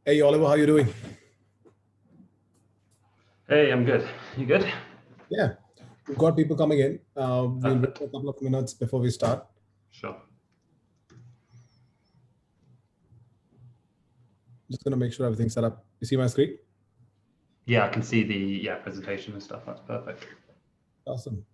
Hey, Oliver, how are you doing? Hey, I'm good. You good? Yeah, we've got people coming in. We'll wait for a couple of minutes before we start. Sure. Just going to make sure everything's set up. You see my screen? Yeah, I can see the presentation and stuff. That's perfect. Awesome.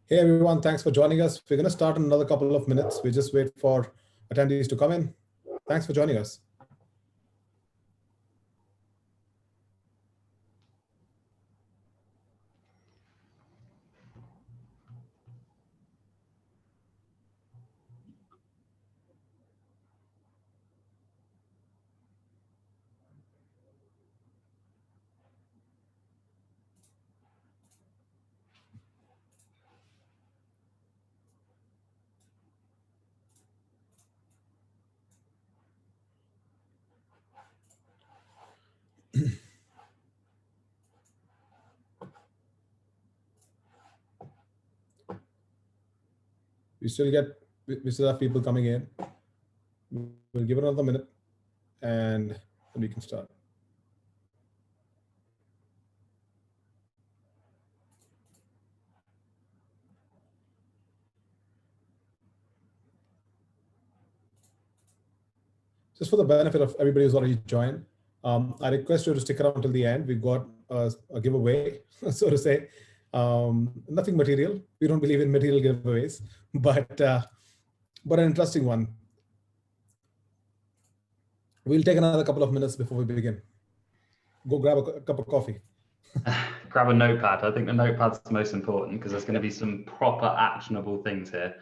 Hey, everyone. Thanks for joining us. We're going to start in another couple of minutes. We just wait for attendees to come in. Thanks for joining us. We still have people coming in. We'll give it another minute and then we can start. Just for the benefit of everybody who's already joined, I request you to stick around till the end. We've got a giveaway, so to say. Nothing material. We don't believe in material giveaways, but an interesting one. We'll take another couple of minutes before we begin. Go grab a cup of coffee. Grab a notepad. I think the notepad's the most important because there's going to be some proper actionable things here.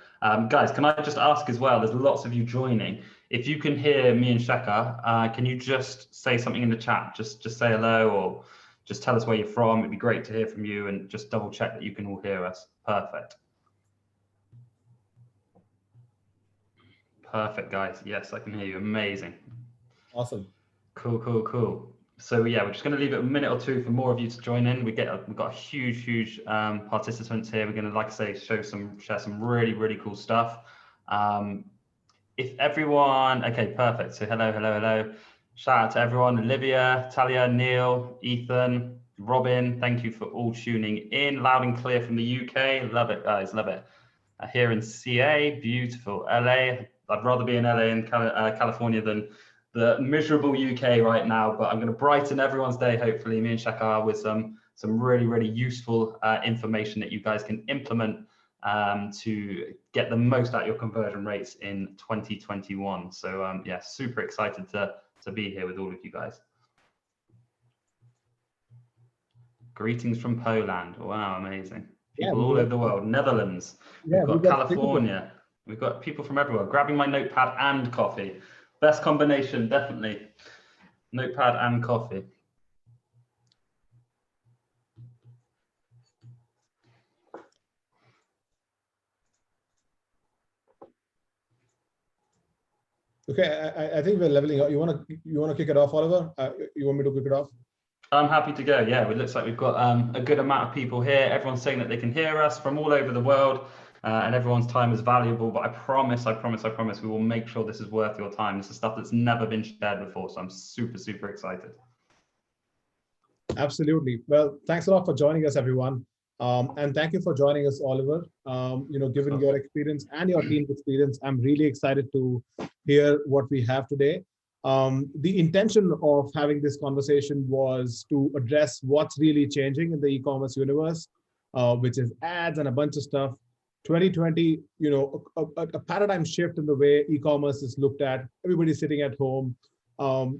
Guys, can I just ask as well, there's lots of you joining. If you can hear me and Shekha, can you just say something in the chat? Just say hello or just tell us where you're from. It'd be great to hear from you and just double check that you can all hear us. Perfect. Perfect, guys. Yes, I can hear you. Amazing. Awesome. Cool. So yeah, we're just going to leave it a minute or two for more of you to join in. We've got a huge participants here. We're going to, like I say, share some really cool stuff. If everyone, okay, perfect. So hello. Shout out to everyone: Olivia, Talia, Neil, Ethan, Robin. Thank you for all tuning in, loud and clear from the UK. Love it, guys. Love it. Here in CA, beautiful. LA. I'd rather be in LA and California than the miserable UK right now, but I'm going to brighten everyone's day, hopefully, me and Shekha, with some really useful information that you guys can implement to get the most out of your conversion rates in 2021. So yeah, super excited to be here with all of you guys. Greetings from Poland. Wow, amazing. People all over the world. Netherlands. We've got California. We've got people from everywhere. Grabbing my notepad and coffee. Best combination, definitely. Notepad and coffee. Okay, I think we're leveling up. You wanna kick it off, Oliver? You want me to kick it off? I'm happy to go. Yeah, it looks like we've got a good amount of people here. Everyone's saying that they can hear us from all over the world, and everyone's time is valuable. But I promise, we will make sure this is worth your time. This is stuff that's never been shared before, so I'm super excited. Absolutely. Well, thanks a lot for joining us, everyone. And thank you for joining us, Oliver. Given your experience and your team's experience, I'm really excited to hear what we have today. The intention of having this conversation was to address what's really changing in the e-commerce universe, which is ads and a bunch of stuff. 2020, a paradigm shift in the way e-commerce is looked at. Everybody's sitting at home. A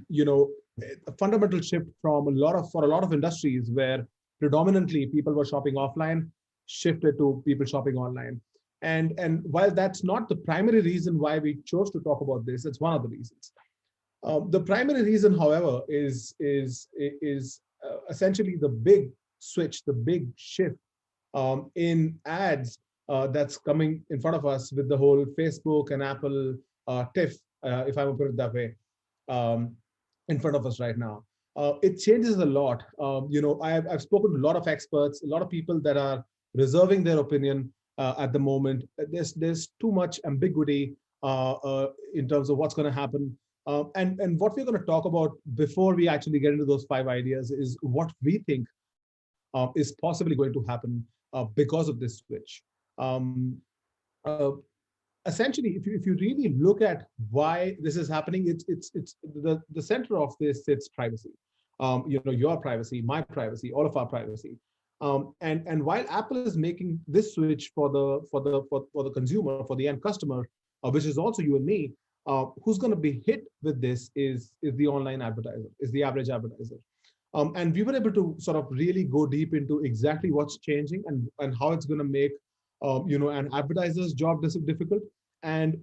fundamental shift from for a lot of industries where predominantly people were shopping offline, shifted to people shopping online. And while that's not the primary reason why we chose to talk about this, it's one of the reasons. The primary reason, however, is essentially the big switch, the big shift in ads that's coming in front of us with the whole Facebook and Apple TIFF, if I would put it that way, um, in front of us right now. It changes a lot. I've spoken to a lot of experts, a lot of people that are reserving their opinion at the moment. There's too much ambiguity in terms of what's going to happen. And what we're going to talk about before we actually get into those 5 ideas is what we think is possibly going to happen because of this switch. Um, uh, Essentially, if you really look at why this is happening, it's the center of this sits privacy. Your privacy, my privacy, all of our privacy. And while Apple is making this switch for the consumer, for the end customer, which is also you and me, who's going to be hit with this is the online advertiser, is the average advertiser. And we were able to sort of really go deep into exactly what's changing and how it's going to make an advertiser's job difficult, and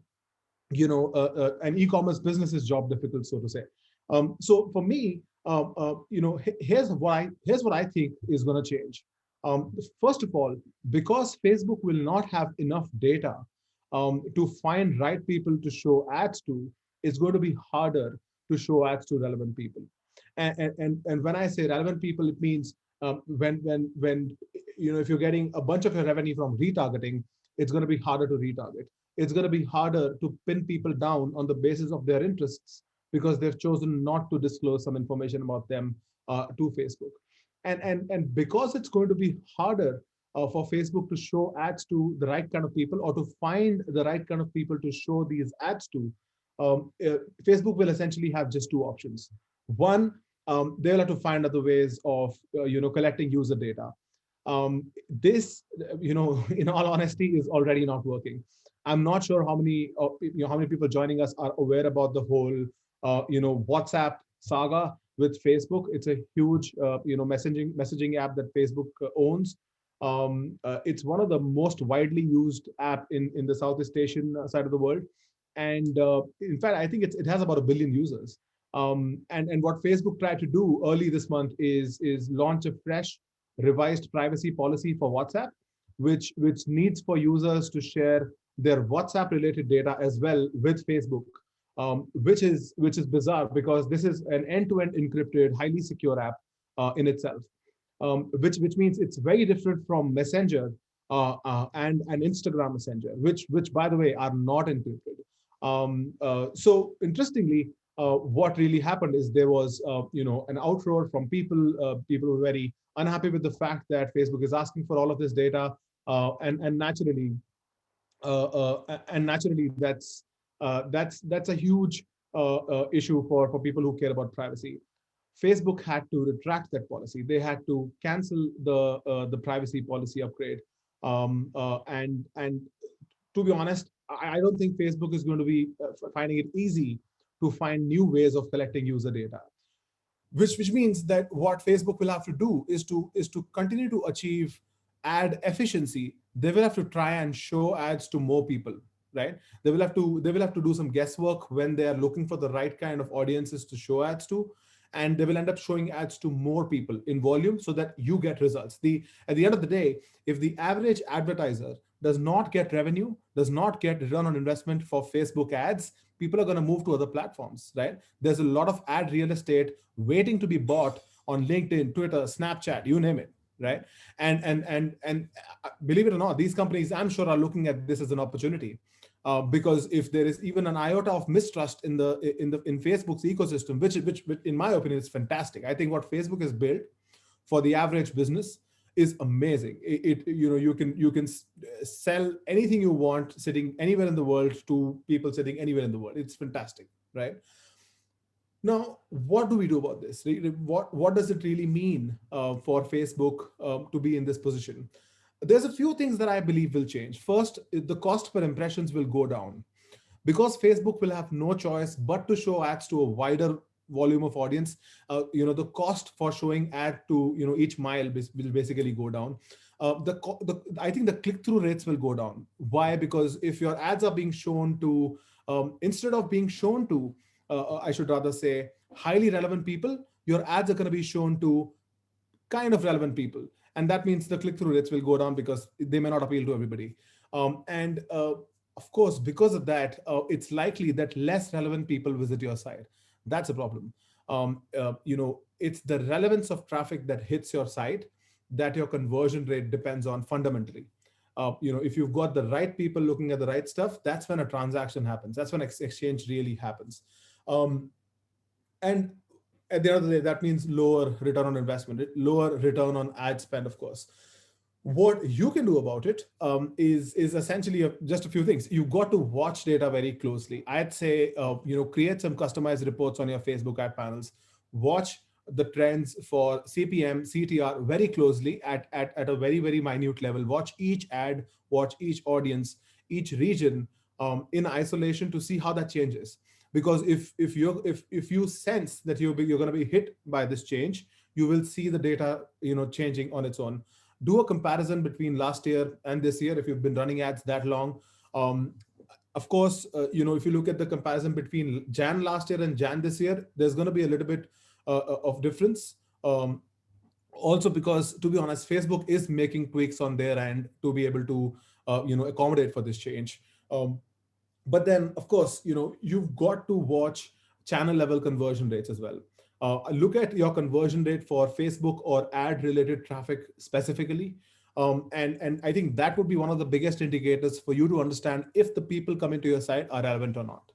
an e-commerce business's job difficult, so to say. So for me, here's what I think is going to change. First of all, because Facebook will not have enough data to find right people to show ads to, it's going to be harder to show ads to relevant people. And when I say relevant people, it means when if you're getting a bunch of your revenue from retargeting, it's going to be harder to retarget. It's going to be harder to pin people down on the basis of their interests because they've chosen not to disclose some information about them to Facebook. And because it's going to be harder for Facebook to show ads to the right kind of people or to find the right kind of people to show these ads to, Facebook will essentially have just 2 options. One, they'll have to find other ways of collecting user data. This, in all honesty, is already not working. I'm not sure how many people joining us are aware about the whole WhatsApp saga with Facebook. It's a huge messaging app that Facebook owns. It's one of the most widely used app in the Southeast Asian side of the world, and in fact, I think it has about 1 billion users. And what Facebook tried to do early this month is launch a fresh, revised privacy policy for WhatsApp, which needs for users to share their WhatsApp related data as well with Facebook, which is bizarre because this is an end-to-end encrypted, highly secure app in itself, which means it's very different from Messenger and Instagram Messenger, which by the way are not encrypted. So interestingly, what really happened is there was an outroar from people. People were very unhappy with the fact that Facebook is asking for all of this data, and naturally that's a huge issue for people who care about privacy. Facebook had to retract that policy. They had to cancel the privacy policy upgrade, and to be honest, I don't think Facebook is going to be finding it easy to find new ways of collecting user data, which means that what Facebook will have to do is to continue to achieve ad efficiency. They will have to try and show ads to more people, right? They will have to do some guesswork when they are looking for the right kind of audiences to show ads to, and they will end up showing ads to more people in volume so that you get results. At the end of the day, if the average advertiser does not get revenue, does not get return on investment for Facebook ads, people are going to move to other platforms, right? There's a lot of ad real estate waiting to be bought on LinkedIn, Twitter, Snapchat, you name it, right? And believe it or not, these companies, I'm sure, are looking at this as an opportunity, because if there is even an iota of mistrust in Facebook's ecosystem, which in my opinion is fantastic. I think what Facebook has built for the average business is amazing. You can sell anything you want, sitting anywhere in the world, to people sitting anywhere in the world. It's fantastic, right? Now, what do we do about this? What does it really mean for Facebook to be in this position? There's a few things that I believe will change. First, the cost per impressions will go down because Facebook will have no choice but to show ads to a wider volume of audience. The cost for showing ad to each mile will basically go down. I think the click-through rates will go down. Why? Because if your ads are being shown to instead of being shown to I should rather say highly relevant people, your ads are going to be shown to kind of relevant people, and that means the click-through rates will go down because they may not appeal to everybody. And Of course, because of that, it's likely that less relevant people visit your site. That's a problem. It's the relevance of traffic that hits your site that your conversion rate depends on fundamentally. If you've got the right people looking at the right stuff, that's when a transaction happens. That's when exchange really happens. Um, and at the end of the day, that means lower return on investment, lower return on ad spend, of course. What you can do about it is essentially just a few things. You've got to watch data very closely. I'd say, create some customized reports on your Facebook ad panels. Watch the trends for CPM, CTR very closely at a very, very minute level. Watch each ad, watch each audience, each region in isolation to see how that changes. Because if you sense that you're going to be hit by this change, you will see the data changing on its own. Do a comparison between last year and this year if you've been running ads that long. um, of course, if you look at the comparison between Jan last year and Jan this year, there's going to be a little bit of difference. Also because, to be honest, Facebook is making tweaks on their end to be able to accommodate for this change. But then, of course, you've got to watch channel level conversion rates as well. Look at your conversion rate for Facebook or ad related traffic specifically. And I think that would be one of the biggest indicators for you to understand if the people coming to your site are relevant or not.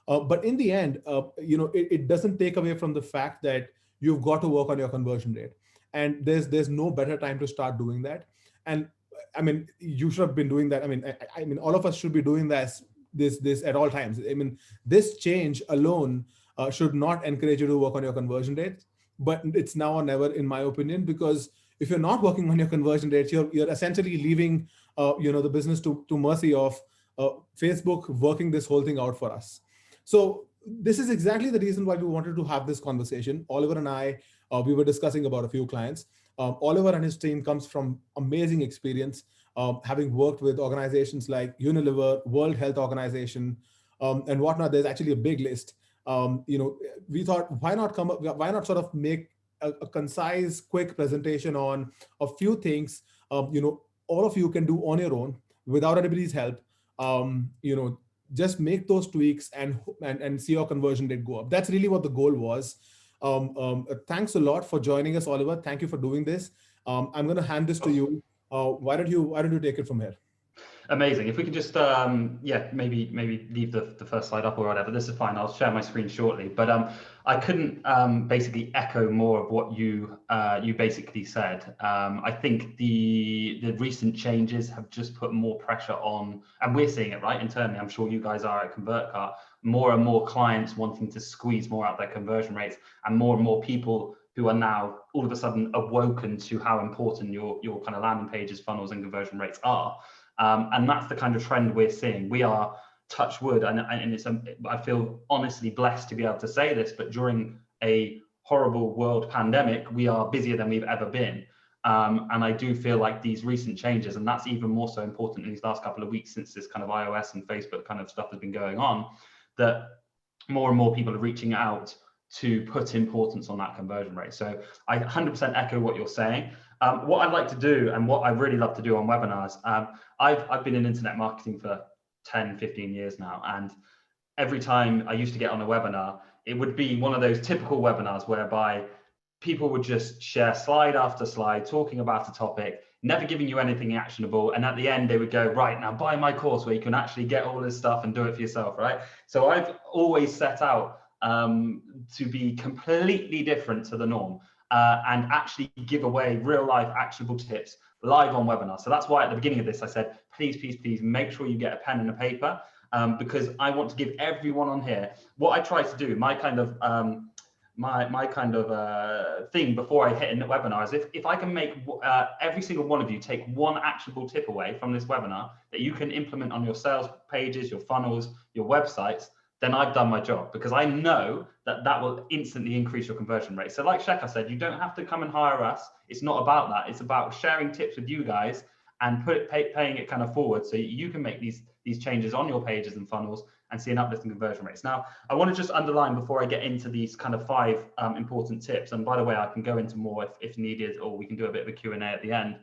But in the end, it doesn't take away from the fact that you've got to work on your conversion rate. And there's no better time to start doing that. And I mean, you should have been doing that. I mean, all of us should be doing this at all times. I mean, this change alone should not encourage you to work on your conversion rate, but it's now or never, in my opinion, because if you're not working on your conversion rates, you're essentially leaving the business to mercy of Facebook working this whole thing out for us. So this is exactly the reason why we wanted to have this conversation. Oliver and I, we were discussing about a few clients. Oliver and his team comes from amazing experience, having worked with organizations like Unilever, World Health Organization, and whatnot. There's actually a big list. We thought, why not sort of make a concise, quick presentation on a few things, all of you can do on your own without anybody's help. Just make those tweaks and see your conversion rate go up. That's really what the goal was. Thanks a lot for joining us, Oliver. Thank you for doing this. I'm going to hand this to you. Why don't you take it from here? Amazing. If we could just, maybe leave the first slide up or whatever. This is fine. I'll share my screen shortly. But I couldn't basically echo more of what you basically said. I think the recent changes have just put more pressure on, and we're seeing it right internally. I'm sure you guys are at ConvertCart. More and more clients wanting to squeeze more out their conversion rates, and more people who are now all of a sudden awoken to how important your kind of landing pages, funnels, and conversion rates are. And that's the kind of trend we're seeing. We are, touch wood, and I feel honestly blessed to be able to say this, but during a horrible world pandemic, we are busier than we've ever been. And I do feel like these recent changes, and that's even more so important in these last couple of weeks since this kind of iOS and Facebook kind of stuff has been going on, that more and more people are reaching out to put importance on that conversion rate. So I 100% echo what you're saying. What I'd like to do, and what I really love to do on webinars, I've been in internet marketing for 10, 15 years now. And every time I used to get on a webinar, it would be one of those typical webinars whereby people would just share slide after slide, talking about a topic, never giving you anything actionable. And at the end, they would go, right, now buy my course where you can actually get all this stuff and do it for yourself, right? So I've always set out to be completely different to the norm and actually give away real life actionable tips live on webinars. So that's why at the beginning of this, I said, please, please, please make sure you get a pen and a paper because I want to give everyone on here what I try to do. My kind of my kind of thing before I hit a webinar is if I can make every single one of you take one actionable tip away from this webinar that you can implement on your sales pages, your funnels, your websites, then I've done my job, because I know that that will instantly increase your conversion rate. So like Shekha said, you don't have to come and hire us. It's not about that. It's about sharing tips with you guys and paying it kind of forward so you can make these changes on your pages and funnels and see an uplift in conversion rates. Now, I want to just underline before I get into these kind of 5 important tips. And by the way, I can go into more if needed, or we can do a bit of a Q&A at the end.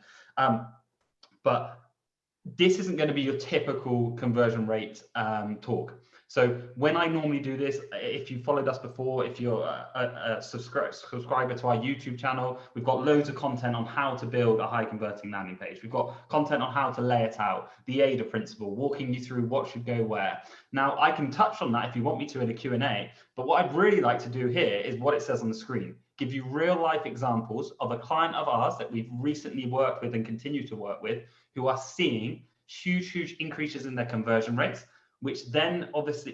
But this isn't going to be your typical conversion rate talk. So when I normally do this, if you followed us before, if you're a subscriber to our YouTube channel, we've got loads of content on how to build a high converting landing page. We've got content on how to lay it out, the AIDA principle, walking you through what should go where. Now, I can touch on that if you want me to in a Q&A, but what I'd really like to do here is what it says on the screen. Give you real life examples of a client of ours that we've recently worked with and continue to work with, who are seeing huge increases in their conversion rates, which then obviously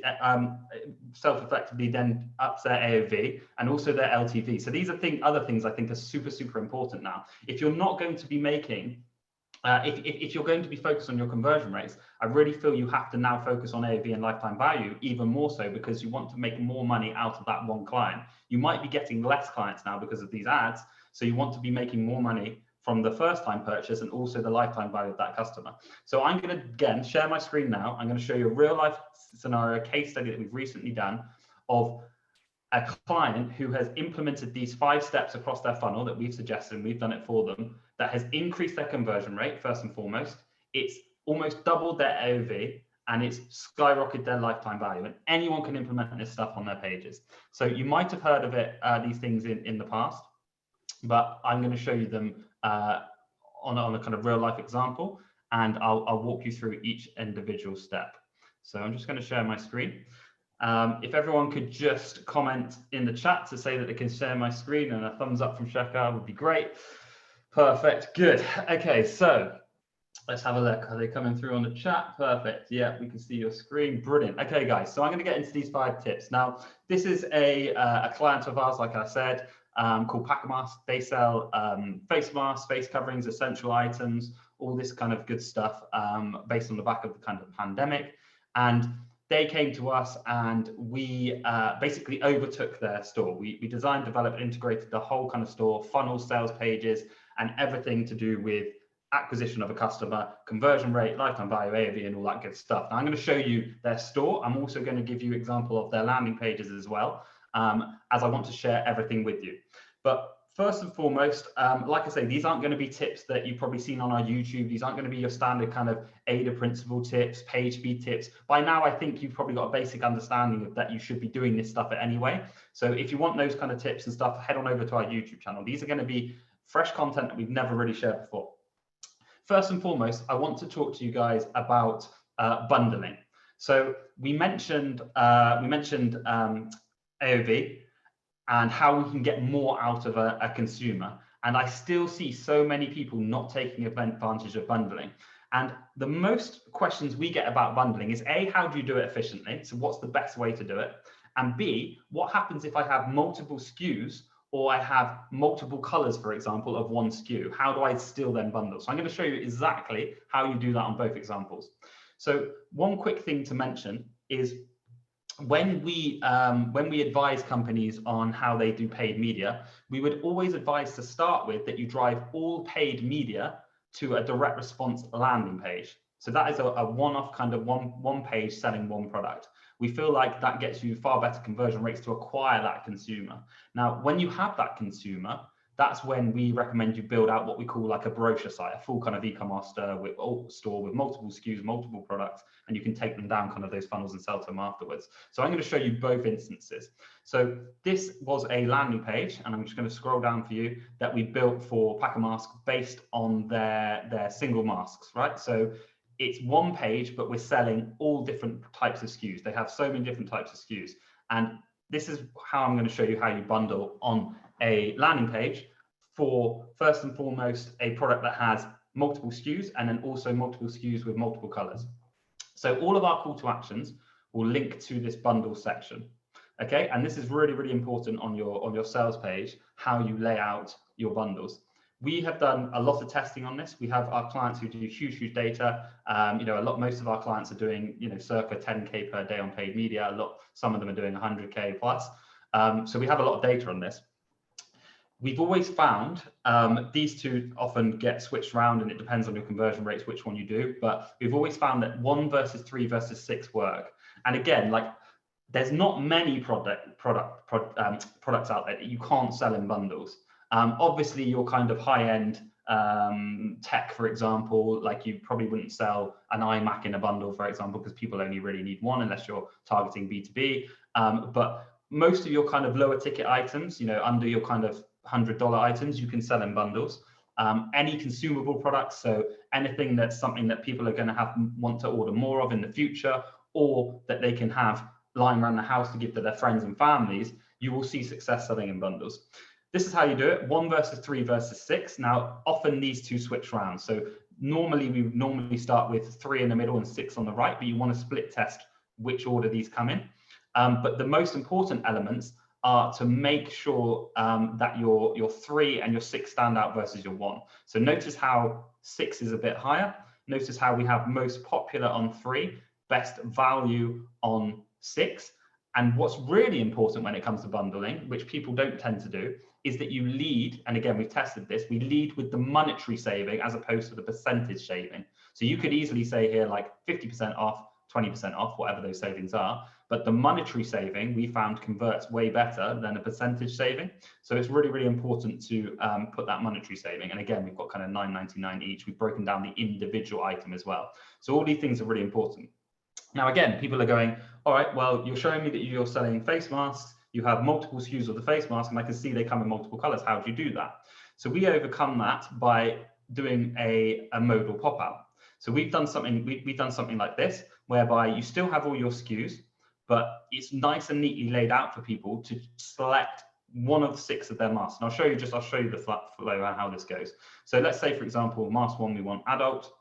self-effectively then ups their AOV and also their LTV. So these are other things I think are super important now. If you're not going to be making, if you're going to be focused on your conversion rates, I really feel you have to now focus on AOV and lifetime value even more so, because you want to make more money out of that one client. You might be getting less clients now because of these ads, so you want to be making more money from the first time purchase and also the lifetime value of that customer. So I'm going to, again, share my screen now. I'm going to show you a real life scenario case study that we've recently done of a client who has implemented these 5 steps across their funnel that we've suggested, and we've done it for them, that has increased their conversion rate, first and foremost. It's almost doubled their AOV, and it's skyrocketed their lifetime value. And anyone can implement this stuff on their pages. So you might have heard of it, these things in the past, but I'm going to show you them on a kind of real life example, and I'll walk you through each individual step. So I'm just going to share my screen. If everyone could just comment in the chat to say that they can share my screen, and a thumbs up from Shekha would be great. Perfect, good. Okay, so let's have a look. Are they coming through on the chat? Perfect. Yeah, we can see your screen. Brilliant. Okay, guys, so I'm going to get into these 5 tips. Now, this is a client of ours, like I said, called Pacamask. They sell face masks, face coverings, essential items, all this kind of good stuff based on the back of the kind of pandemic. And they came to us, and we basically overtook their store. We designed, developed, integrated the whole kind of store, funnels, sales pages, and everything to do with acquisition of a customer, conversion rate, lifetime value, AOV, and all that good stuff. Now I'm going to show you their store. I'm also going to give you an example of their landing pages as well, as I want to share everything with you. But first and foremost, like I say, these aren't going to be tips that you've probably seen on our YouTube. These aren't going to be your standard kind of AIDA principle tips, page speed tips. By now, I think you've probably got a basic understanding of that you should be doing this stuff anyway. So if you want those kind of tips and stuff, head on over to our YouTube channel. These are going to be fresh content that we've never really shared before. First and foremost, I want to talk to you guys about bundling. So we mentioned AOV and how we can get more out of a consumer. And I still see so many people not taking advantage of bundling. And the most questions we get about bundling is A, how do you do it efficiently? So what's the best way to do it? And B, what happens if I have multiple SKUs, or I have multiple colors, for example, of one SKU? How do I still then bundle? So I'm going to show you exactly how you do that on both examples. So one quick thing to mention is when we advise companies on how they do paid media, we would always advise to start with that you drive all paid media to a direct response landing page. So that is a one-off kind of one page selling one product. We feel like that gets you far better conversion rates to acquire that consumer. Now, when you have that consumer, that's when we recommend you build out what we call like a brochure site, a full kind of e-commerce store with multiple SKUs, multiple products, and you can take them down kind of those funnels and sell to them afterwards. So I'm going to show you both instances. So this was a landing page, and I'm just going to scroll down for you, that we built for Pacamask based on their single masks, right? So it's one page, but we're selling all different types of SKUs. They have so many different types of SKUs. And this is how I'm going to show you how you bundle on a landing page for, first and foremost, a product that has multiple SKUs, and then also multiple SKUs with multiple colors. So all of our call to actions will link to this bundle section. Okay, and this is really, really important on your sales page, how you lay out your bundles. We have done a lot of testing on this. We have our clients who do huge data. Most of our clients are doing, circa 10K per day on paid media. Some of them are doing 100K plus. So we have a lot of data on this. We've always found these two often get switched around, and it depends on your conversion rates, which one you do. But we've always found that 1 versus 3 versus 6 work. And again, there's not many products out there that you can't sell in bundles. Obviously, your kind of high-end tech, for example, like you probably wouldn't sell an iMac in a bundle, for example, because people only really need one unless you're targeting B2B. But most of your kind of lower ticket items, under your kind of $100 items, you can sell in bundles. Any consumable products, so anything that's something that people are going to want to order more of in the future, or that they can have lying around the house to give to their friends and families, you will see success selling in bundles. This is how you do it: 1 versus 3 versus 6. Now, often these two switch around. So normally we would start with 3 in the middle and 6 on the right, but you want to split test which order these come in. But the most important elements are to make sure that your 3 and your 6 stand out versus your 1. So notice how 6 is a bit higher. Notice how we have most popular on 3, best value on 6. And what's really important when it comes to bundling, which people don't tend to do, is that you lead, and again, we've tested this, we lead with the monetary saving as opposed to the percentage saving. So you could easily say here like 50% off, 20% off, whatever those savings are. But the monetary saving we found converts way better than a percentage saving. So it's really, really important to put that monetary saving. And again, we've got kind of $9.99 each. We've broken down the individual item as well. So all these things are really important. Now, again, people are going, all right, well, you're showing me that you're selling face masks. You have multiple SKUs of the face mask, and I can see they come in multiple colors. How do you do that? So we overcome that by doing a modal pop-out. So we've done something like this, whereby you still have all your SKUs, but it's nice and neatly laid out for people to select one of the 6 of their masks. And I'll show you the flow and how this goes. So let's say, for example, mask 1, we want adult.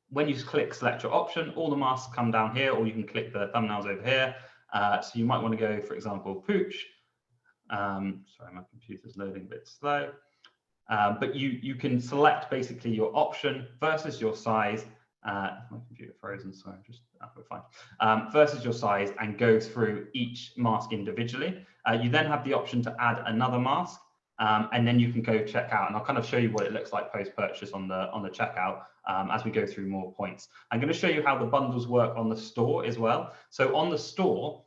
When you click select your option, all the masks come down here, or you can click the thumbnails over here. So you might want to go, for example, pooch. Sorry, my computer's loading a bit slow. But you can select basically your option versus your size. My computer frozen, so we're fine. Versus your size, and go through each mask individually. You then have the option to add another mask, and then you can go check out. And I'll kind of show you what it looks like post-purchase on the checkout as we go through more points. I'm going to show you how the bundles work on the store as well. So on the store,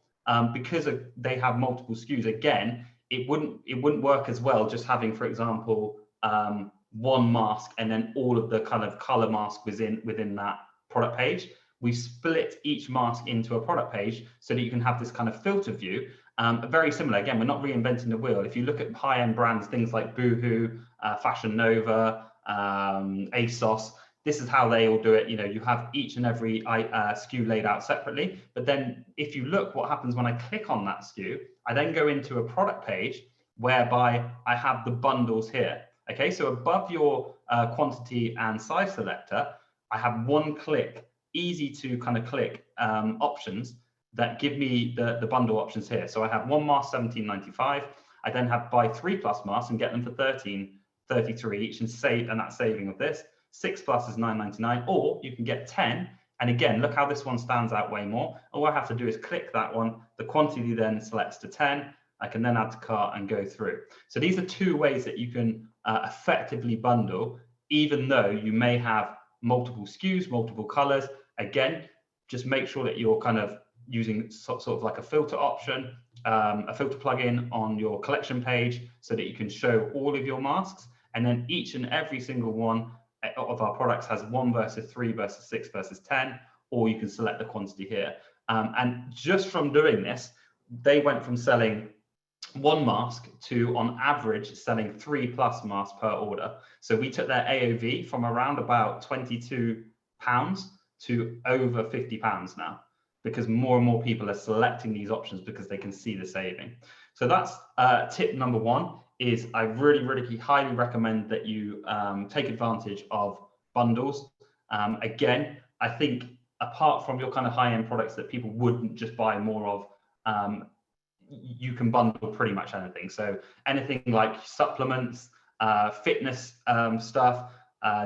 because they have multiple SKUs, again, it wouldn't work as well just having, for example, one mask and then all of the kind of color mask within that product page. We've split each mask into a product page so that you can have this kind of filter view. Very similar. Again, we're not reinventing the wheel. If you look at high-end brands, things like Boohoo, Fashion Nova, ASOS, this is how they all do it. You have each and every SKU laid out separately. But then if you look, what happens when I click on that SKU, I then go into a product page whereby I have the bundles here. Okay, so above your quantity and size selector, I have one click, easy to kind of click options that give me the bundle options here. So I have one mask, $17.95. I then have buy 3 plus masks and get them for $13.33 each, and that saving of this. 6 plus is $9.99, or you can get 10. And again, look how this one stands out way more. All I have to do is click that one. The quantity then selects to 10. I can then add to cart and go through. So these are 2 ways that you can effectively bundle, even though you may have multiple SKUs, multiple colors. Again, just make sure that you're kind of using sort of like a filter option, a filter plugin on your collection page so that you can show all of your masks. And then each and every single one of our products has 1 versus 3 versus 6 versus 10, or you can select the quantity here. And just from doing this, they went from selling 1 mask to, on average, selling 3 plus masks per order. So we took their AOV from around about £22 to over £50 now, because more and more people are selecting these options because they can see the saving. So that's tip number 1. Is I really, really highly recommend that you take advantage of bundles. Again, I think apart from your kind of high-end products that people wouldn't just buy more of, you can bundle pretty much anything. So anything like supplements, fitness stuff,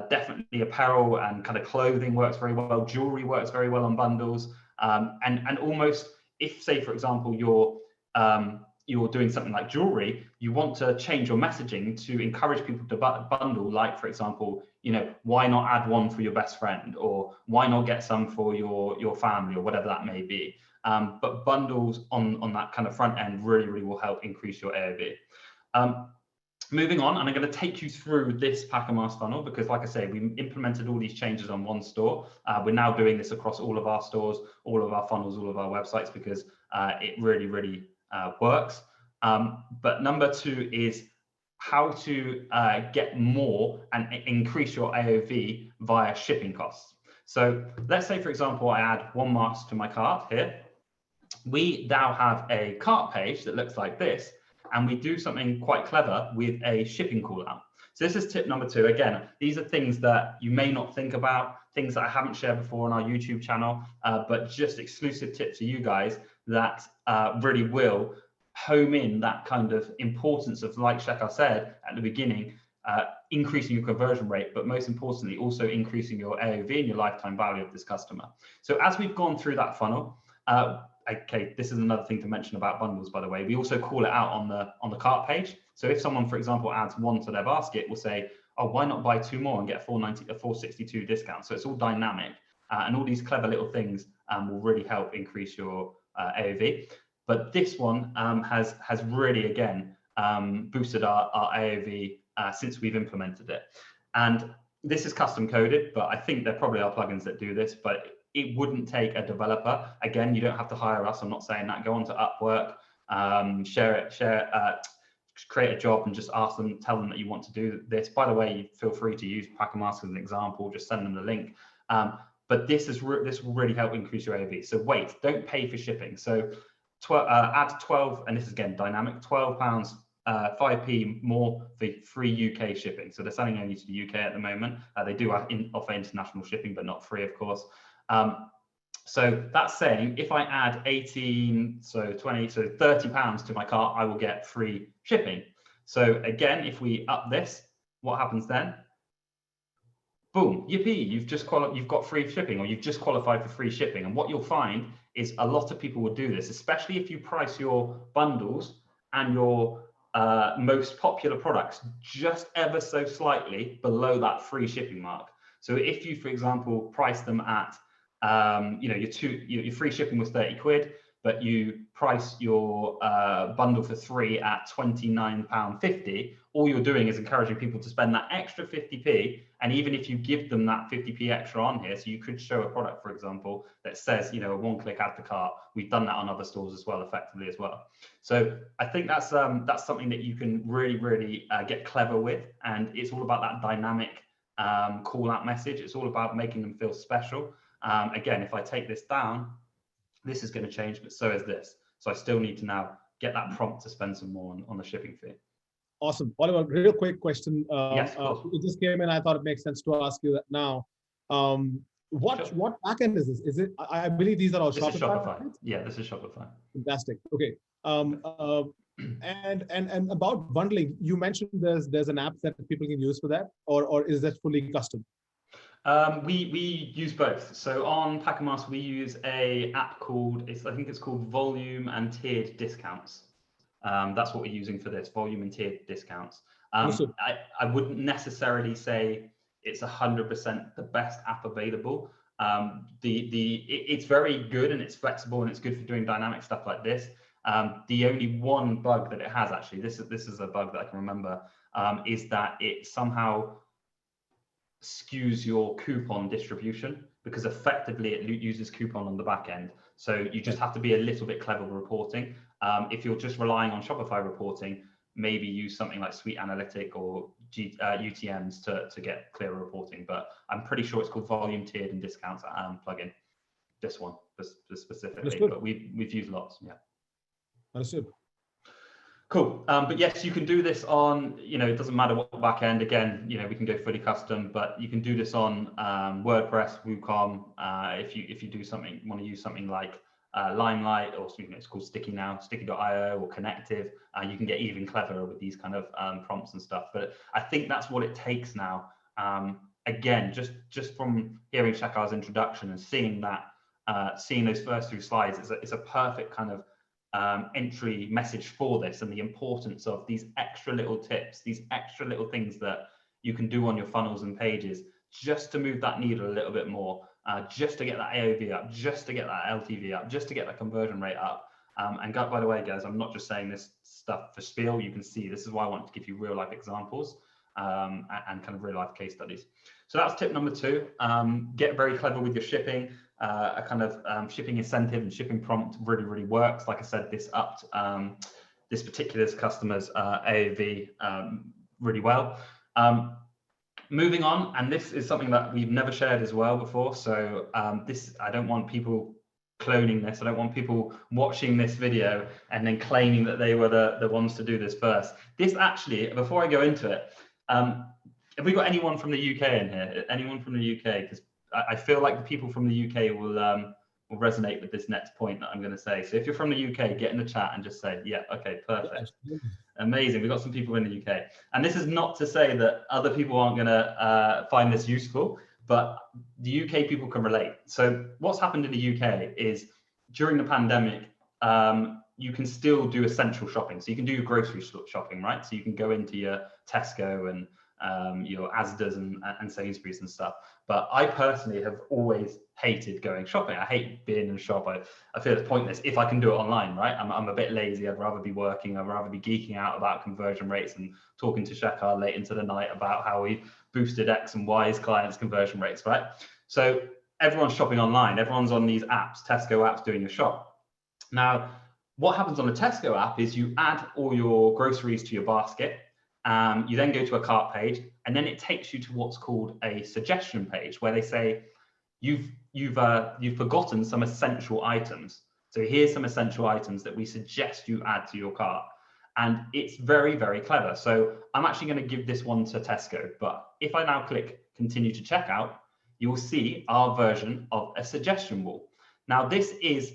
definitely apparel and kind of clothing works very well. Jewelry works very well on bundles. And almost, if say, for example, you're doing something like jewelry, you want to change your messaging to encourage people to bundle, like, for example, why not add one for your best friend, or why not get some for your family, or whatever that may be. But bundles on that kind of front end really will help increase your AOV. Moving on, and I'm going to take you through this Packermass funnel because, like I say, we implemented all these changes on one store. We're now doing this across all of our stores, all of our funnels, all of our websites, because it really works. But number 2 is how to get more and increase your AOV via shipping costs. So let's say, for example, I add 1 mask to my cart here. We now have a cart page that looks like this, and we do something quite clever with a shipping call out. So this is tip number 2. Again, these are things that you may not think about, things that I haven't shared before on our YouTube channel, but just exclusive tips for you guys that really will home in that kind of importance of, like Shekhar said at the beginning, increasing your conversion rate, but most importantly, also increasing your AOV and your lifetime value of this customer. So as we've gone through that funnel, okay, this is another thing to mention about bundles, by the way. We also call it out on the cart page. So if someone, for example, adds 1 to their basket, we'll say, oh, why not buy 2 more and get a 462 discount? So it's all dynamic, and all these clever little things will really help increase your AOV. But this one has really, again, boosted our AOV since we've implemented it. And this is custom coded, but I think there probably are plugins that do this, but it wouldn't take a developer. Again, you don't have to hire us. I'm not saying that. Go on to Upwork, create a job and just ask them, tell them that you want to do this. By the way, feel free to use Packermass as an example. Just send them the link. But this will really help increase your AOV. So wait, don't pay for shipping. So add 12, and this is again dynamic, £12, 5p more for free UK shipping. So they're selling only to the UK at the moment. They do offer international shipping, but not free, of course. So that's saying if I add 18, so 20, so £30 to my cart, I will get free shipping. So again, if we up this, what happens then? Boom, yippee, you've got free shipping, or you've just qualified for free shipping. And what you'll find is a lot of people will do this, especially if you price your bundles and your most popular products just ever so slightly below that free shipping mark. So if you, for example, price them at, your free shipping was 30 quid, but you price your bundle for 3 at £29.50, all you're doing is encouraging people to spend that extra 50p. And even if you give them that 50p extra on here, so you could show a product, for example, that says, a 1-click add to cart. We've done that on other stores as well, effectively as well. So I think that's something that you can really get clever with. And it's all about that dynamic call out message. It's all about making them feel special. Again, if I take this down, this is going to change, but so is this. So I still need to now get that prompt to spend some more on the shipping fee. Awesome. Oliver, real quick question. Yes, it just came in. I thought it makes sense to ask you that now. What backend is this? Is it? I believe these are all Shopify. This is Shopify. Yeah, this is Shopify. Fantastic. Okay. And about bundling, you mentioned there's an app that people can use for that, or is that fully custom? We use both. So on Packermass, we use a app called, I think it's called Volume and Tiered Discounts. That's what we're using for this, volume and tiered discounts. I wouldn't necessarily say it's 100% the best app available. It's very good and it's flexible and it's good for doing dynamic stuff like this. The only one bug that it has, actually, this is a bug that I can remember, is that it somehow skews your coupon distribution, because effectively it uses coupon on the back end. So you just have to be a little bit clever with reporting. If you're just relying on Shopify reporting, maybe use something like Suite Analytic or UTMs to get clearer reporting. But I'm pretty sure it's called Volume Tiered and Discounts plugin. This one specifically, Understood. But we've used lots. Yeah. Understood. Cool. But yes, you can do this on, it doesn't matter what backend. Again, we can go fully custom, but you can do this on WordPress, WooCommerce. If you do something, want to use something like Limelight, or it's called Sticky now, Sticky.io or Connective. You can get even cleverer with these kind of prompts and stuff. But I think that's what it takes now. Again, just from hearing Shekhar's introduction and seeing that, seeing those first 2 slides, it's a perfect kind of entry message for this, and the importance of these extra little tips, these extra little things that you can do on your funnels and pages just to move that needle a little bit more, just to get that AOV up, just to get that LTV up, just to get that conversion rate up. And by the way, guys, I'm not just saying this stuff for spiel. You can see this is why I want to give you real life examples and kind of real life case studies. So that's tip number 2. Get very clever with your shipping. A kind of shipping incentive and shipping prompt really works. Like I said, this upped this particular customer's AOV really well. Moving on, and this is something that we've never shared as well before. So I don't want people cloning this. I don't want people watching this video and then claiming that they were the ones to do this first. This actually, before I go into it, have we got anyone from the UK in here? Anyone from the UK? Because I feel like the people from the UK will resonate with this next point that I'm going to say. So if you're from the UK, get in the chat and just say, yeah, okay, perfect. Yeah, amazing. We've got some people in the UK. And this is not to say that other people aren't going to find this useful, but the UK people can relate. So what's happened in the UK is during the pandemic, you can still do essential shopping. So you can do your grocery shopping, right? So you can go into your Tesco and your Asda's and Sainsbury's and stuff. But I personally have always hated going shopping. I hate being in a shop. I feel it's pointless if I can do it online, right? I'm a bit lazy. I'd rather be working. I'd rather be geeking out about conversion rates and talking to Shekhar late into the night about how we boosted X and Y's clients' conversion rates, right? So everyone's shopping online. Everyone's on these apps, Tesco apps, doing your shop. Now, what happens on the Tesco app is you add all your groceries to your basket. You then go to a cart page, and then it takes you to what's called a suggestion page, where they say you've forgotten some essential items. So here's some essential items that we suggest you add to your cart, and it's very clever. So I'm actually going to give this one to Tesco, but if I now click continue to checkout, you'll see our version of a suggestion wall. Now this is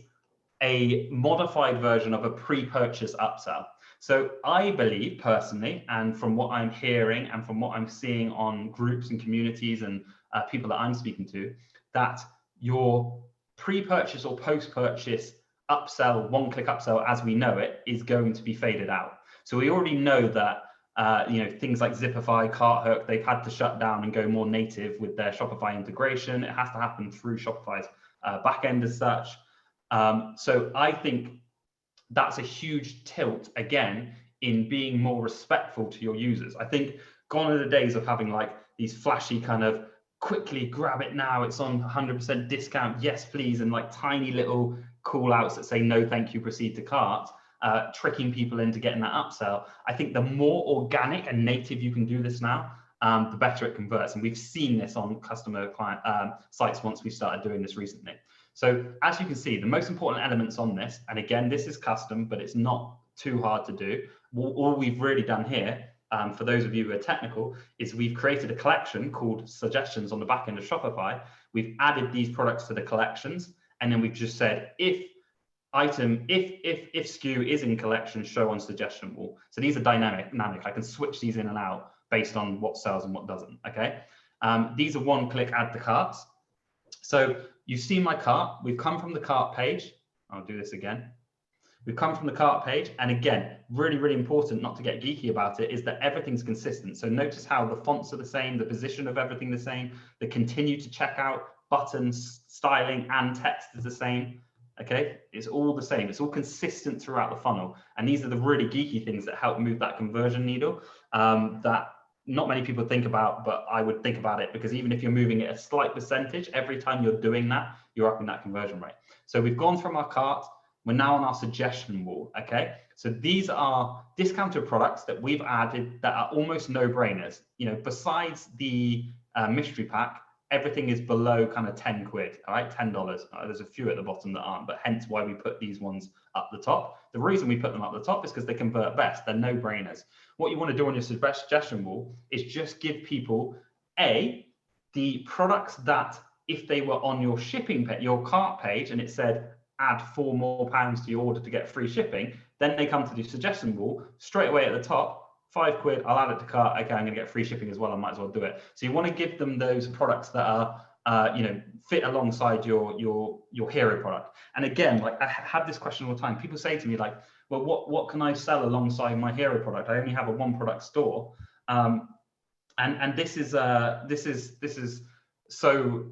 a modified version of a pre-purchase upsell. So I believe personally, and from what I'm hearing and from what I'm seeing on groups and communities and people that I'm speaking to, that your pre-purchase or post-purchase upsell, one-click upsell as we know it, is going to be faded out. So we already know that things like Zipify, CartHook, they've had to shut down and go more native with their Shopify integration. It has to happen through Shopify's backend as such. So I think that's a huge tilt again in being more respectful to your users. I think gone are the days of having like these flashy kind of quickly grab it now, it's on 100% discount, yes please, and like tiny little call outs that say no thank you, proceed to cart, tricking people into getting that upsell. I think the more organic and native you can do this now, the better it converts. And we've seen this on customer client sites once we started doing this recently. So as you can see, the most important elements on this, and again, this is custom, but it's not too hard to do. All we've really done here, for those of you who are technical, is we've created a collection called suggestions on the back end of Shopify. We've added these products to the collections, and then we've just said, if SKU is in collection, show on suggestion wall. So these are dynamic. I can switch these in and out based on what sells and what doesn't, okay? These are one-click add to carts. So you've seen my cart. We've come from the cart page. I'll do this again. We've come from the cart page. And again, really important not to get geeky about it is that everything's consistent. So notice how the fonts are the same, the position of everything the same, the continue to checkout, buttons, styling, and text is the same. Okay, it's all the same. It's all consistent throughout the funnel. And these are the really geeky things that help move that conversion needle that not many people think about, but I would think about it, because even if you're moving it a slight percentage, every time you're doing that, you're upping that conversion rate. So we've gone from our cart, we're now on our suggestion wall, okay? So these are discounted products that we've added that are almost no-brainers. You know, besides the mystery pack, everything is below kind of 10 quid, all right, $10. There's a few at the bottom that aren't, but hence why we put these ones up the top. The reason we put them up the top is because they convert best. They're no-brainers. What you want to do on your suggestion wall is just give people, the products that if they were on your shipping page, your cart page, and it said, add £4 to your order to get free shipping, then they come to the suggestion wall straight away at the top, £5, I'll add it to cart. Okay, I'm going to get free shipping as well. I might as well do it. So you want to give them those products that are, fit alongside your hero product. And again, like I have this question all the time. People say to me like, well, what can I sell alongside my hero product? I only have a one product store. And this is so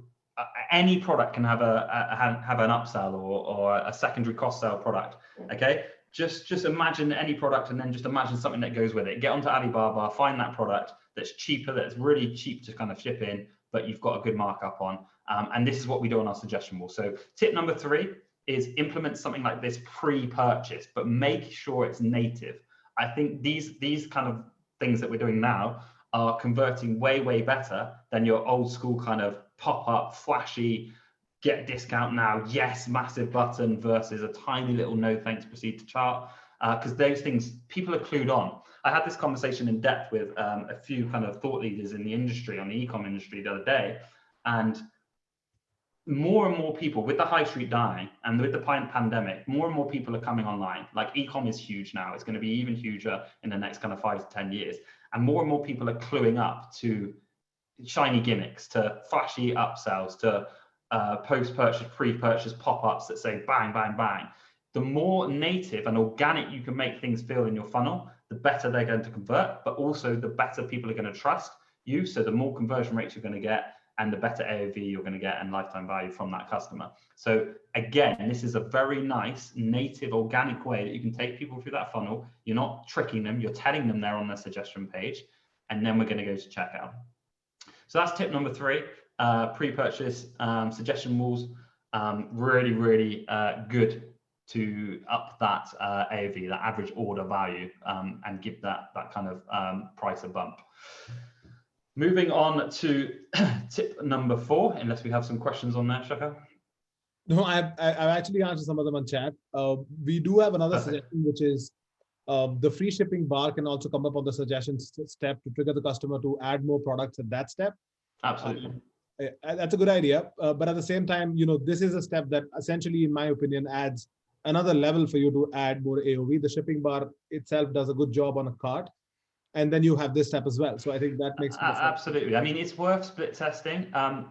any product can have have an upsell or a secondary cross sell product. Okay, just imagine any product and then just imagine something that goes with it. Get onto Alibaba, find that product that's cheaper, that's really cheap to kind of ship in, but you've got a good markup on. And this is what we do on our suggestion wall. So tip number 3 is implement something like this pre-purchase, but make sure it's native. I think these kind of things that we're doing now are converting way better than your old school kind of pop-up, flashy, get a discount now, yes, massive button versus a tiny little no thanks, proceed to chart. Because those things, people are clued on. I had this conversation in depth with a few kind of thought leaders in the industry, on the e-com industry the other day, and more and more people, with the high street dying and with the pandemic, more and more people are coming online. Like e-com is huge now. It's going to be even huger in the next kind of 5 to 10 years. And more people are cluing up to shiny gimmicks, to flashy upsells, to post-purchase, pre-purchase pop-ups that say bang, bang, bang. The more native and organic you can make things feel in your funnel, the better they're going to convert, but also the better people are going to trust you. So the more conversion rates you're going to get, and the better AOV you're going to get and lifetime value from that customer. So again, this is a very nice, native, organic way that you can take people through that funnel. You're not tricking them, you're telling them they're on their suggestion page, and then we're going to go to checkout. So that's tip number 3, pre-purchase suggestion walls. Really good to up that AOV, that average order value, and give that kind of price a bump. Moving on to tip number 4, unless we have some questions on there, Shaka. No, I've actually answered some of them on chat. We do have another suggestion, which is the free shipping bar can also come up on the suggestion step to trigger the customer to add more products at that step. Absolutely. That's a good idea. But at the same time, this is a step that essentially, in my opinion, adds another level for you to add more AOV. The shipping bar itself does a good job on a cart. And then you have this step as well. So I think that makes absolutely. I mean, it's worth split testing.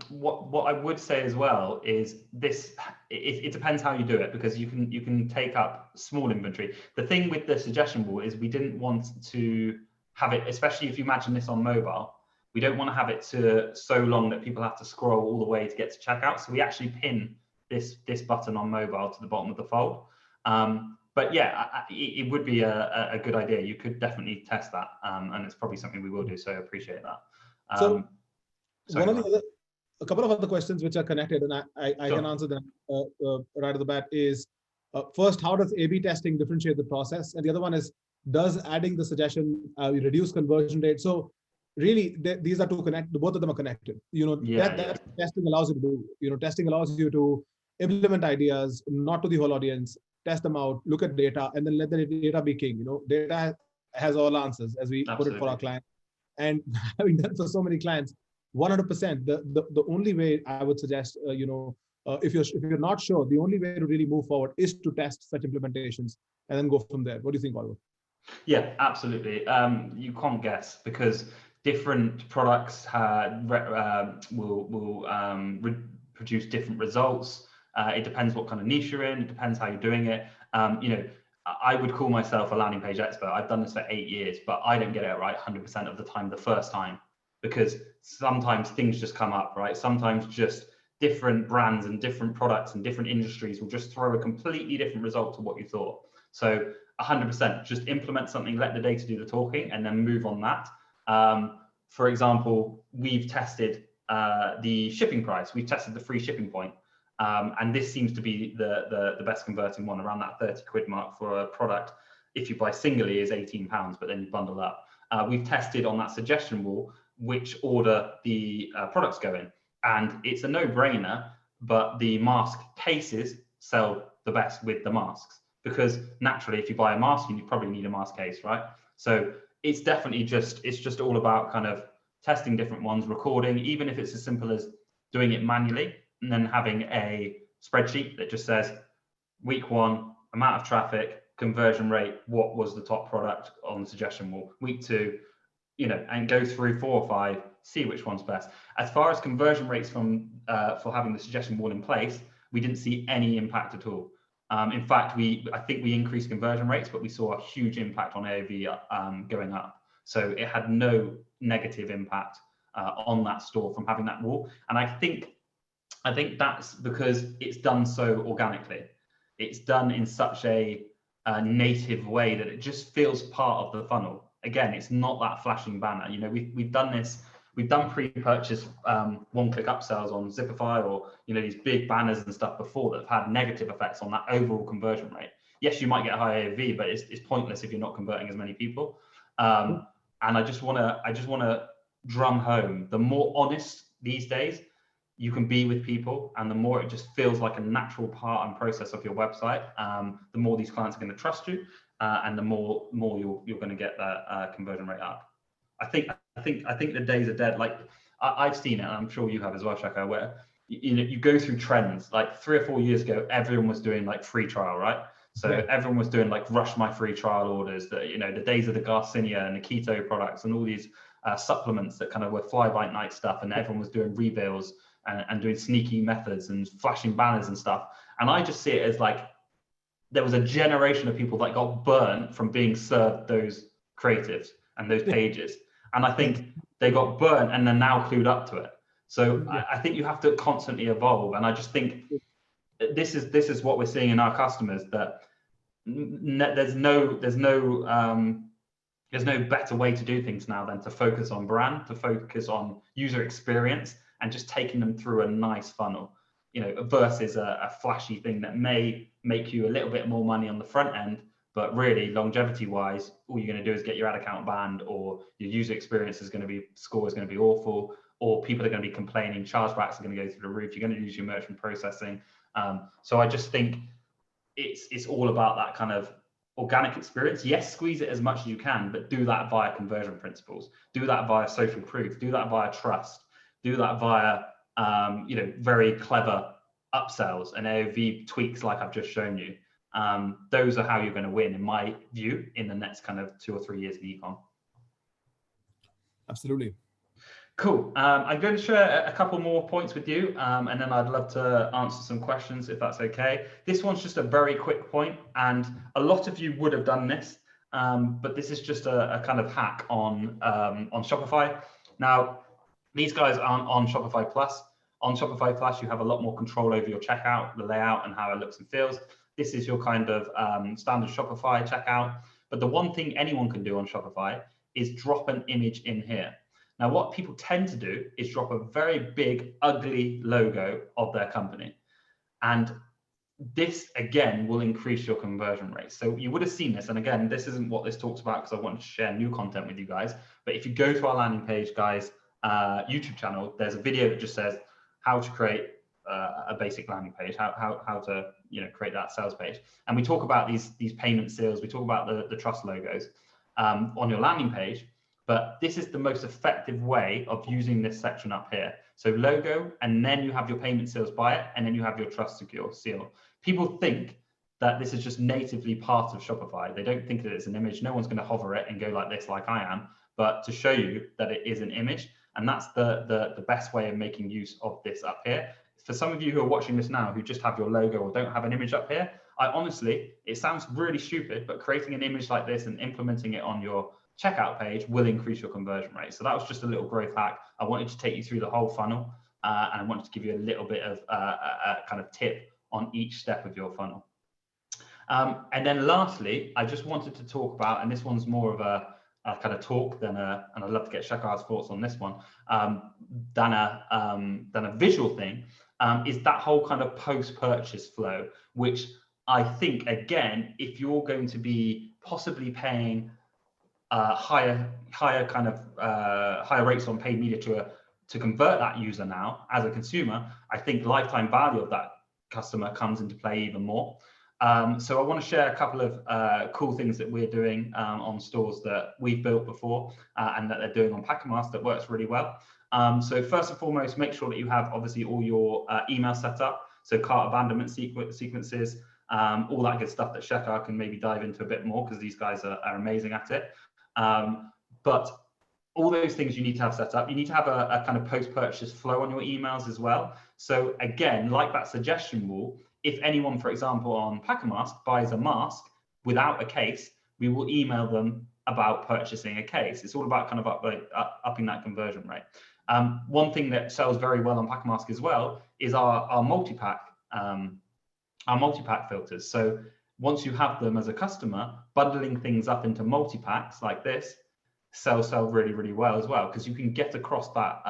What I would say as well is this. It depends how you do it, because you can take up small inventory. The thing with the suggestion wall is we didn't want to have it, especially if you imagine this on mobile. We don't want to have it to so long that people have to scroll all the way to get to checkout. So we actually pin this button on mobile to the bottom of the fold. But yeah, it would be a good idea. You could definitely test that, and it's probably something we will do. So I appreciate that. So a couple of other questions which are connected, and I sure. can answer them right at the bat. Is first, how does A/B testing differentiate the process? And the other one is, does adding the suggestion reduce conversion rate? So really, these are two connected. Both of them are connected. That testing allows you to do. Testing allows you to implement ideas, not to the whole audience. Test them out, look at data, and then let the data be king. Data has all answers, as we Absolutely. Put it for our clients. And having done for so many clients, 100%. The only way I would suggest, if you're not sure, the only way to really move forward is to test such implementations and then go from there. What do you think, Oliver? Yeah, absolutely. You can't guess, because different products will produce different results. It depends what kind of niche you're in. It depends how you're doing it. I would call myself a landing page expert. I've done this for 8 years, but I don't get it right 100% of the time the first time, because sometimes things just come up, right? Sometimes just different brands and different products and different industries will just throw a completely different result to what you thought. So 100%, just implement something, let the data do the talking, and then move on that. For example, we've tested the shipping price. We've tested the free shipping point. And this seems to be the best converting one, around that 30 quid mark for a product. If you buy singly is £18, but then you bundle up. We've tested on that suggestion wall which order the products go in. And it's a no-brainer, but the mask cases sell the best with the masks, because naturally, if you buy a mask, you probably need a mask case, right? So it's definitely just all about kind of testing different ones, recording, even if it's as simple as doing it manually, and then having a spreadsheet that just says, week 1, amount of traffic, conversion rate, what was the top product on the suggestion wall. Week 2, you know, and go through 4 or 5, see which one's best. As far as conversion rates from for having the suggestion wall in place, we didn't see any impact at all. In fact, I think we increased conversion rates, but we saw a huge impact on AOV going up. So it had no negative impact on that store from having that wall. And I think that's because it's done so organically. It's done in such a native way that it just feels part of the funnel. Again, it's not that flashing banner. You know, we've done this. We've done pre-purchase one-click upsells on Zipify, or you know, these big banners and stuff before that have had negative effects on that overall conversion rate. Yes, you might get a high AOV, but it's pointless if you're not converting as many people. And I just want to drum home, the more honest these days you can be with people, and the more it just feels like a natural part and process of your website, the more these clients are going to trust you, and the more you're going to get that conversion rate up. I think the days are dead. Like I've seen it, and I'm sure you have as well, Shaka, where you know, you go through trends. Like 3 or 4 years ago, everyone was doing like free trial, right? So everyone was doing like rush my free trial orders. That, you know, the days of the Garcinia and the keto products and all these supplements that kind of were fly by night stuff, and everyone was doing rebills and doing sneaky methods and flashing banners and stuff. And I just see it as like there was a generation of people that got burnt from being served those creatives and those pages. And I think they got burnt and they're now clued up to it. So I think you have to constantly evolve. And I just think this is what we're seeing in our customers, that there's no better way to do things now than to focus on brand, to focus on user experience, and just taking them through a nice funnel, you know, versus a flashy thing that may make you a little bit more money on the front end, but really longevity wise, all you're going to do is get your ad account banned, or your user experience is going to be awful, or people are going to be complaining, chargebacks are going to go through the roof, you're going to lose your merchant processing. So I just think it's all about that kind of organic experience. Yes, squeeze it as much as you can, but do that via conversion principles, do that via social proof, do that via trust, do that via you know, very clever upsells and AOV tweaks like I've just shown you. Those are how you're going to win, in my view, in the next kind of 2 or 3 years of ecom. Absolutely. Cool. I'm going to share a couple more points with you, and then I'd love to answer some questions if that's okay. This one's just a very quick point, and a lot of you would have done this, but this is just a kind of hack on Shopify. Now, these guys aren't on Shopify Plus. On Shopify Plus, you have a lot more control over your checkout, the layout, and how it looks and feels. This is your kind of standard Shopify checkout. But the one thing anyone can do on Shopify is drop an image in here. Now, what people tend to do is drop a very big, ugly logo of their company. And this, again, will increase your conversion rate. So you would have seen this. And again, this isn't what this talks about because I want to share new content with you guys. But if you go to our landing page, guys, YouTube channel, there's a video that just says how to create a basic landing page, how to, you know, create that sales page. And we talk about these payment seals, we talk about the trust logos on your landing page. But this is the most effective way of using this section up here. So logo, and then you have your payment seals by it, and then you have your trust secure seal. People think that this is just natively part of Shopify. They don't think that it's an image. No one's going to hover it and go like this, like I am, but to show you that it is an image. And that's the best way of making use of this up here. For some of you who are watching this now, who just have your logo or don't have an image up here, I honestly, it sounds really stupid, but creating an image like this and implementing it on your checkout page will increase your conversion rate. So that was just a little growth hack. I wanted to take you through the whole funnel, and I wanted to give you a little bit of a kind of tip on each step of your funnel. And then lastly, I just wanted to talk about, and this one's more of a kind of talk than and I'd love to get Shakar's thoughts on this one, than a visual thing, is that whole kind of post-purchase flow, which I think, again, if you're going to be possibly paying higher rates on paid media to convert that user now as a consumer, I think lifetime value of that customer comes into play even more. So I want to share a couple of cool things that we're doing on stores that we've built before and that they're doing on Packamas that works really well. So first and foremost, make sure that you have obviously all your email set up. So cart abandonment sequences, all that good stuff that Shekhar can maybe dive into a bit more, because these guys are amazing at it. But all those things you need to have set up. You need to have a kind of post-purchase flow on your emails as well. So again, like that suggestion wall, if anyone, for example, on PackerMask buys a mask without a case, we will email them about purchasing a case. It's all about kind of upping that conversion rate. One thing that sells very well on PackerMask as well is our multi-pack filters. So once you have them as a customer, bundling things up into multi-packs like this sell really, really well as well, because you can get across that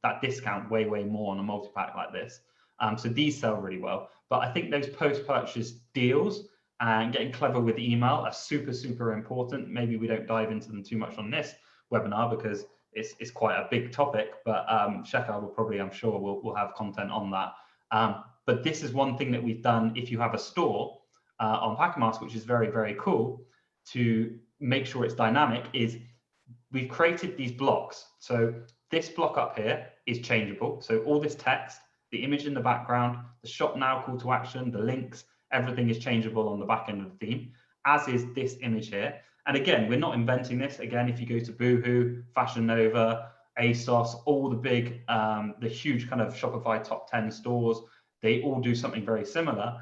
that discount way more on a multi-pack like this. So these sell really well. But I think those post-purchase deals and getting clever with email are super important. Maybe we don't dive into them too much on this webinar because it's quite a big topic, but Shekhar will probably, I'm sure, will have content on that. But this is one thing that we've done if you have a store on PackerMask, which is very cool, to make sure it's dynamic, is we've created these blocks. So this block up here is changeable. So all this text, the image in the background, the shop now call to action, the links, everything is changeable on the back end of the theme, as is this image here. And again, we're not inventing this. Again, if you go to Boohoo, Fashion Nova, ASOS, all the big, the huge kind of Shopify top 10 stores, they all do something very similar.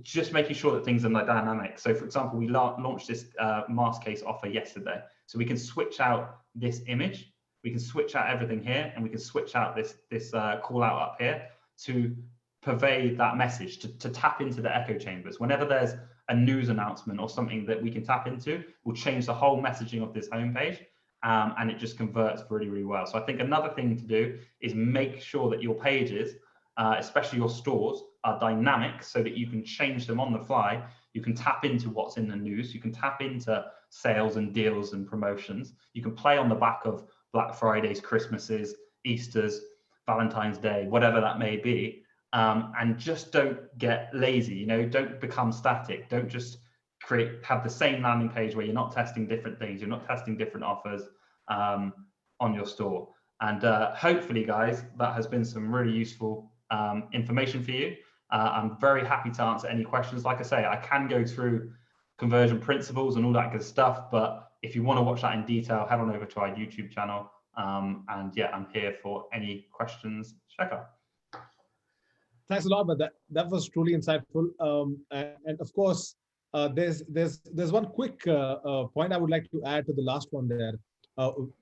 Just making sure that things are dynamic. So for example, we launched this mask case offer yesterday. So we can switch out this image, we can switch out everything here, and we can switch out this call out up here to pervade that message, to tap into the echo chambers. Whenever there's a news announcement or something that we can tap into, we'll change the whole messaging of this homepage, and it just converts really well. So I think another thing to do is make sure that your pages, especially your stores, are dynamic so that you can change them on the fly. You can tap into what's in the news. You can tap into sales and deals and promotions. You can play on the back of Black Fridays, Christmases, Easters, Valentine's Day, whatever that may be. And just don't get lazy, don't become static. Don't just have the same landing page where you're not testing different things. You're not testing different offers on your store. And hopefully, guys, that has been some really useful information for you. I'm very happy to answer any questions. Like I say, I can go through conversion principles and all that good stuff, but if you want to watch that in detail, head on over to our YouTube channel. And yeah, I'm here for any questions. Shekhar. Thanks a lot, but that was truly insightful. And of course, there's one quick point I would like to add to the last one there,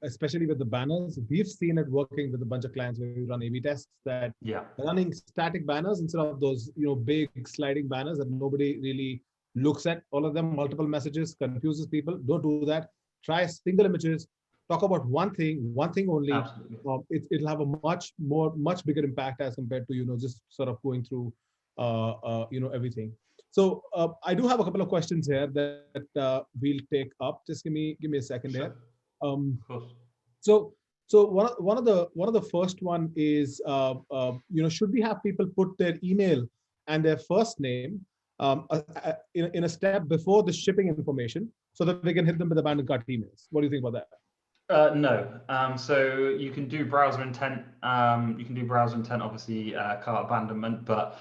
especially with the banners. We've seen it working with a bunch of clients where we run A/B tests, that running static banners instead of those big sliding banners that nobody really looks at. All of them, multiple messages, confuses people. Don't do that. Try single images. Talk about one thing only. It'll have a much bigger impact as compared to just sort of going through everything. So I do have a couple of questions here that we'll take up. Just give me a second here. So one of the first one is should we have people put their email and their first name in a step before the shipping information so that they can hit them with abandoned cart emails? What do you think about that? No. So you can do browser intent. Obviously, cart abandonment. But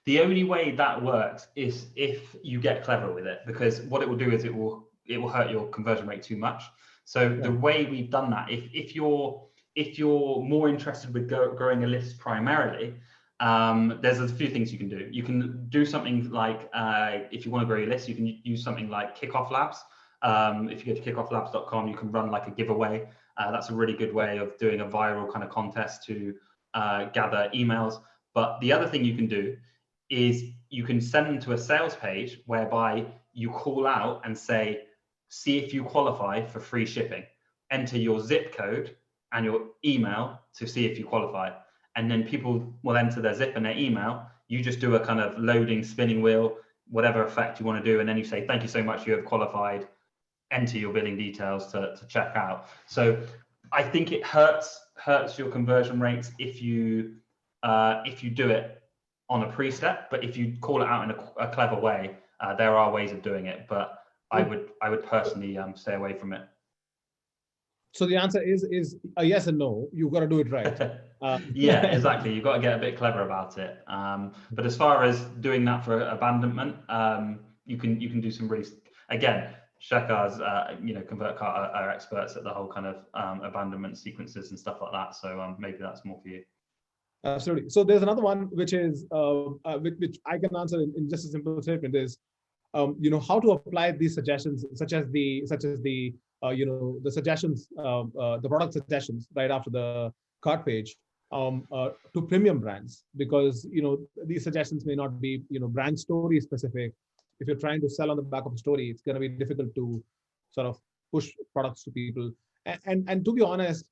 the only way that works is if you get clever with it, because what it will do is it will hurt your conversion rate too much. So the way we've done that, if you're more interested with growing a list primarily, there's a few things you can do. You can do something like if you want to grow your list, you can use something like Kickoff Labs. If you go to kickofflabs.com, you can run like a giveaway. That's a really good way of doing a viral kind of contest to gather emails. But the other thing you can do is you can send them to a sales page whereby you call out and say, see if you qualify for free shipping. Enter your zip code and your email to see if you qualify. And then people will enter their zip and their email. You just do a kind of loading spinning wheel, whatever effect you want to do. And then you say, thank you so much, you have qualified. Enter your billing details to check out. So I think it hurts your conversion rates if you do it on a pre-step, but if you call it out in a clever way, there are ways of doing it. But I would personally stay away from it. So the answer is a yes and no. You got to do it right. Yeah, exactly. You've got to get a bit clever about it. But as far as doing that for abandonment, you can do some really, again, Shekar's, ConvertKart are experts at the whole kind of abandonment sequences and stuff like that. So maybe that's more for you. Absolutely. So there's another one which is which I can answer in just a simple statement is, how to apply these suggestions, such as the the suggestions, the product suggestions right after the cart page, to premium brands, because these suggestions may not be brand story specific. If you're trying to sell on the back of a story, it's going to be difficult to sort of push products to people. And to be honest,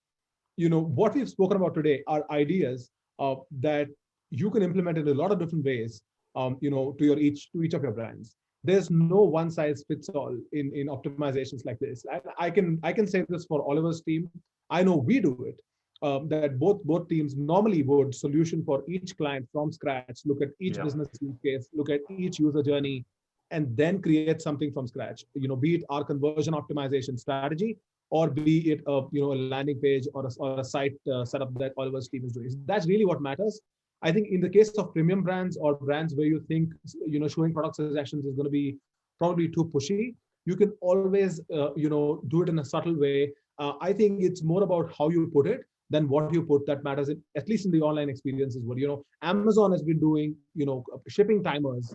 what we've spoken about today are ideas that you can implement in a lot of different ways, to each of your brands. There's no one size fits all in optimizations like this. I can say this for Oliver's team. I know we do it. That both teams normally would solution for each client from scratch, look at each business use case, look at each user journey, and then create something from scratch. Be it our conversion optimization strategy, or be it a landing page or a site setup that Oliver's team is doing. That's really what matters. I think in the case of premium brands or brands where you think showing product suggestions is going to be probably too pushy, you can always do it in a subtle way. I think it's more about how you put it than what you put that matters, at least in the online experiences. What Amazon has been doing shipping timers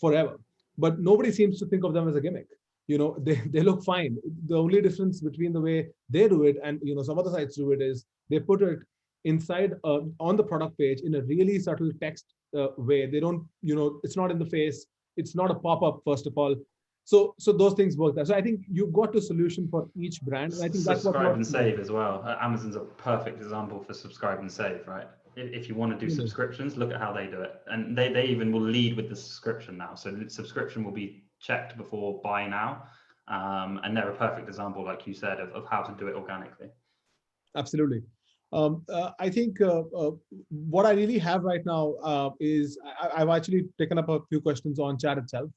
forever, but nobody seems to think of them as a gimmick. They look fine. The only difference between the way they do it and some other sites do it is they put it inside on the product page in a really subtle text way. They don't, it's not in the face. It's not a pop-up, first of all. So those things work there. So I think you've got a solution for each brand. And I think that's subscribe and save as well. Amazon's a perfect example for subscribe and save, right? If you want to do subscriptions, look at how they do it. And they even will lead with the subscription now. So the subscription will be checked before buy now. And they're a perfect example, like you said, of how to do it organically. Absolutely. I think what I really have right now is I've actually taken up a few questions on chat itself.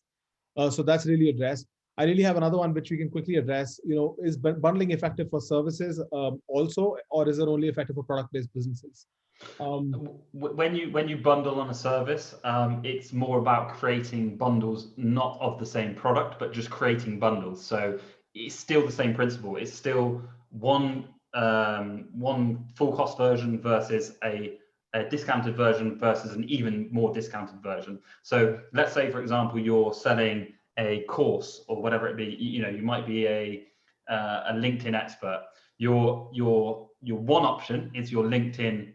So that's really addressed. I really have another one which we can quickly address. Is bundling effective for services also, or is it only effective for product-based businesses? When you bundle on a service, it's more about creating bundles, not of the same product, but just creating bundles. So it's still the same principle. It's still one full cost version versus a discounted version versus an even more discounted version. So let's say, for example, you're selling a course or whatever it be. You might be a LinkedIn expert. Your one option is your LinkedIn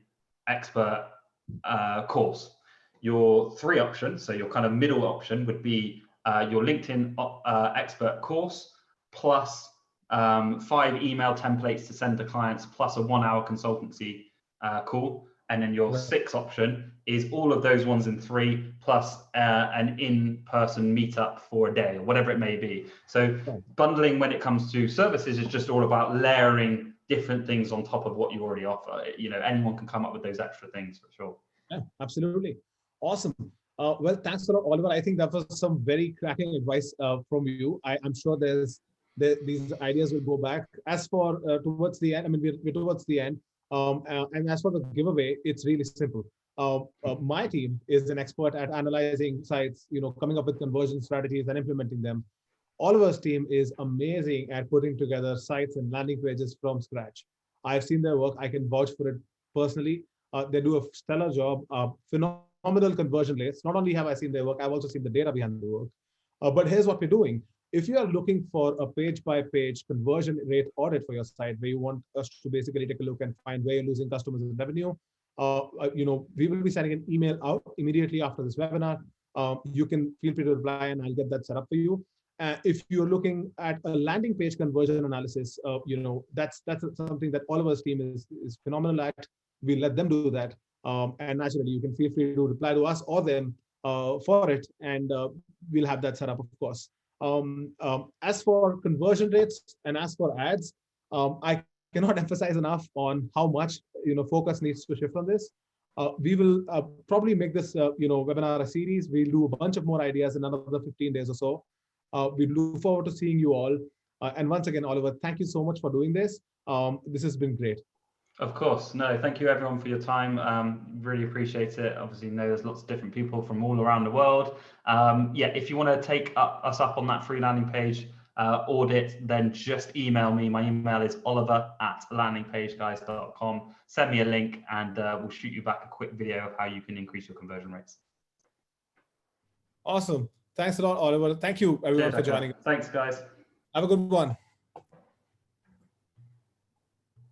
expert course. Your three options, so your kind of middle option, would be your LinkedIn expert course plus 5 email templates to send to clients plus a 1-hour consultancy call. And then your sixth option is all of those ones in 3 plus an in-person meetup for a day or whatever it may be. So bundling when it comes to services is just all about layering different things on top of what you already offer. Anyone can come up with those extra things for sure. Yeah, absolutely. Awesome. Well, thanks a lot, Oliver. I think that was some very cracking advice from you. I'm sure these ideas will go back. As for towards the end, I mean, we're towards the end. And as for the giveaway, it's really simple. My team is an expert at analyzing sites, coming up with conversion strategies and implementing them. Oliver's team is amazing at putting together sites and landing pages from scratch. I've seen their work. I can vouch for it personally. They do a stellar job, phenomenal conversion rates. Not only have I seen their work, I've also seen the data behind the work. But here's what we're doing. If you are looking for a page-by-page conversion rate audit for your site, where you want us to basically take a look and find where you're losing customers and revenue, we will be sending an email out immediately after this webinar. You can feel free to reply, and I'll get that set up for you. If you're looking at a landing page conversion analysis, that's something that Oliver's team is phenomenal at. We'll let them do that, and naturally, you can feel free to reply to us or them for it, and we'll have that set up, of course. As for conversion rates and as for ads, I cannot emphasize enough on how much focus needs to shift on this. We will probably make this webinar a series. We'll do a bunch of more ideas in another 15 days or so. We look forward to seeing you all. And once again, Oliver, thank you so much for doing this. This has been great. Of course. No, thank you everyone for your time. Really appreciate it. Obviously, know there's lots of different people from all around the world. Yeah, if you want to take us up on that free landing page audit, then just email me. My email is oliver@landingpageguys.com. Send me a link and we'll shoot you back a quick video of how you can increase your conversion rates. Awesome. Thanks a lot, Oliver. Thank you everyone for joining. Thanks, guys. Have a good one.